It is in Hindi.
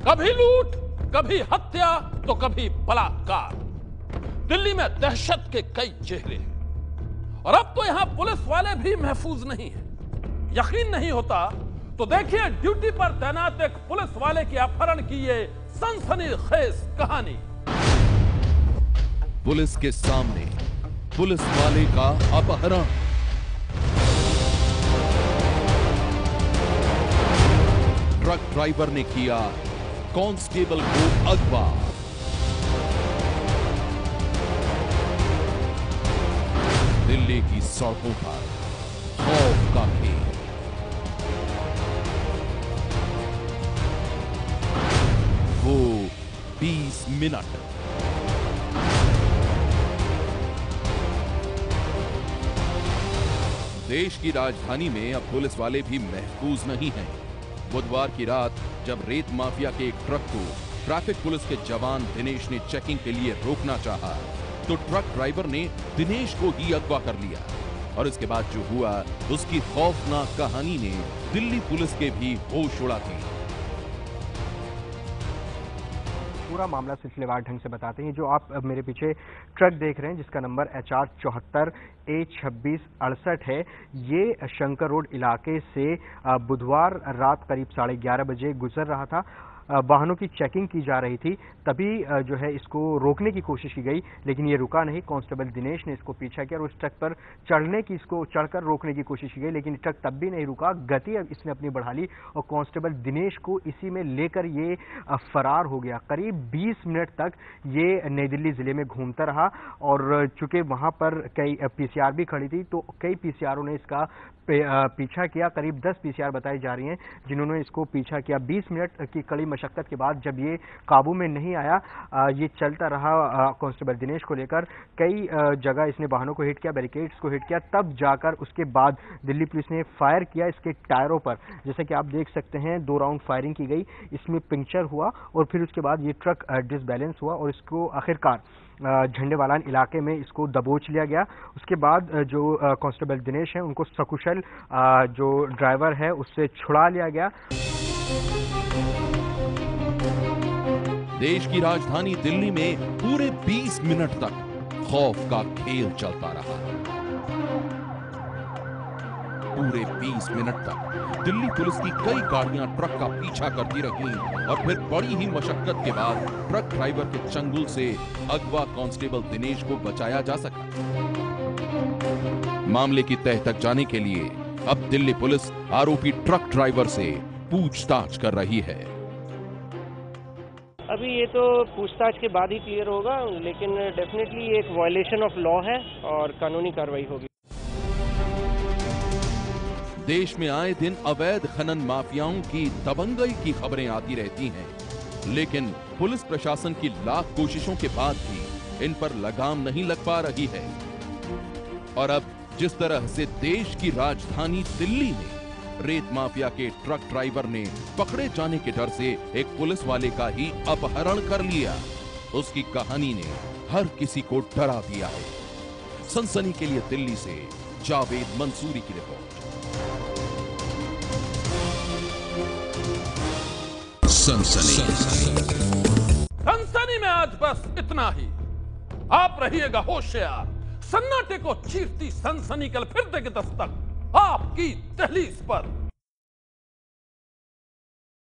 कभी लूट, कभी हत्या, तो कभी बलात्कार। दिल्ली में दहशत के कई चेहरे हैं और अब तो यहां पुलिस वाले भी महफूज नहीं हैं। यकीन नहीं होता तो देखिए ड्यूटी पर तैनात एक पुलिस वाले के अपहरण की ये सनसनीखेज कहानी। पुलिस के सामने पुलिस वाले का अपहरण। ट्रक ड्राइवर ने किया कांस्टेबल को अगवा। दिल्ली की सड़कों पर खौफ का खेल। वो 20 मिनट। देश की राजधानी में अब पुलिस वाले भी महफूज नहीं हैं। बुधवार की रात जब रेत माफिया के एक ट्रक को ट्रैफिक पुलिस के जवान दिनेश ने चेकिंग के लिए रोकना चाहा, तो ट्रक ड्राइवर ने दिनेश को ही अगवा कर लिया। और इसके बाद जो हुआ उसकी खौफनाक कहानी ने दिल्ली पुलिस के भी होश उड़ा दिए। पूरा मामला सिलसिलेवार ढंग से बताते हैं। जो आप मेरे पीछे ट्रक देख रहे हैं जिसका नंबर HR 74 A2668 है, ये शंकर रोड इलाके से बुधवार रात करीब 11:30 बजे गुजर रहा था। वाहनों की चेकिंग की जा रही थी, तभी जो है इसको रोकने की कोशिश की गई, लेकिन ये रुका नहीं। कांस्टेबल दिनेश ने इसको पीछा किया और उस ट्रक पर इसको चढ़कर रोकने की कोशिश की गई, लेकिन ट्रक तब भी नहीं रुका। गति इसने अपनी बढ़ा ली और कांस्टेबल दिनेश को इसी में लेकर ये फरार हो गया। करीब 20 मिनट तक ये नई दिल्ली जिले में घूमता रहा और चूंकि वहां पर कई PCR भी खड़ी थी, तो कई PCRों ने इसका पीछा किया। करीब 10 PCR बताई जा रही हैं जिन्होंने इसको पीछा किया। 20 मिनट की कड़ी मशक्कत के बाद जब ये काबू में नहीं आया, ये चलता रहा कांस्टेबल दिनेश को लेकर। कई जगह इसने वाहनों को हिट किया, बैरिकेड्स को हिट किया, तब जाकर उसके बाद दिल्ली पुलिस ने फायर किया इसके टायरों पर। जैसे कि आप देख सकते हैं 2 राउंड फायरिंग की गई, इसमें पंक्चर हुआ और फिर उसके बाद ये ट्रक डिसबैलेंस हुआ और इसको आखिरकार झंडेवालान इलाके में इसको दबोच लिया गया। उसके बाद जो कांस्टेबल दिनेश हैं उनको सकुशल जो ड्राइवर है उससे छुड़ा लिया गया। देश की राजधानी दिल्ली में पूरे 20 मिनट तक खौफ का खेल चलता रहा। पूरे 20 मिनट तक दिल्ली पुलिस की कई गाड़ियां ट्रक का पीछा करती रहीं और फिर बड़ी ही मशक्कत के बाद ट्रक ड्राइवर के चंगुल से अगवा कांस्टेबल दिनेश को बचाया जा सका। मामले की तह तक जाने के लिए अब दिल्ली पुलिस आरोपी ट्रक ड्राइवर से पूछताछ कर रही है। अभी ये तो पूछताछ के बाद ही क्लियर होगा, लेकिन डेफिनेटली ये एक वायलेशन ऑफ लॉ है और कानूनी कार्रवाई होगी। देश में आए दिन अवैध खनन माफियाओं की दबंगई की खबरें आती रहती हैं, लेकिन पुलिस प्रशासन की लाख कोशिशों के बाद भी इन पर लगाम नहीं लग पा रही है। और अब जिस तरह से देश की राजधानी दिल्ली में रेत माफिया के ट्रक ड्राइवर ने पकड़े जाने के डर से एक पुलिस वाले का ही अपहरण कर लिया, उसकी कहानी ने हर किसी को डरा दिया है। सनसनी के लिए दिल्ली से जावेद मंसूरी की रिपोर्ट। सनसनी में आज बस इतना ही। आप रहिएगा होशियार। सन्नाटे को चीरती सनसनी कल फिर देगी दस्तक आपकी दहलीज पर।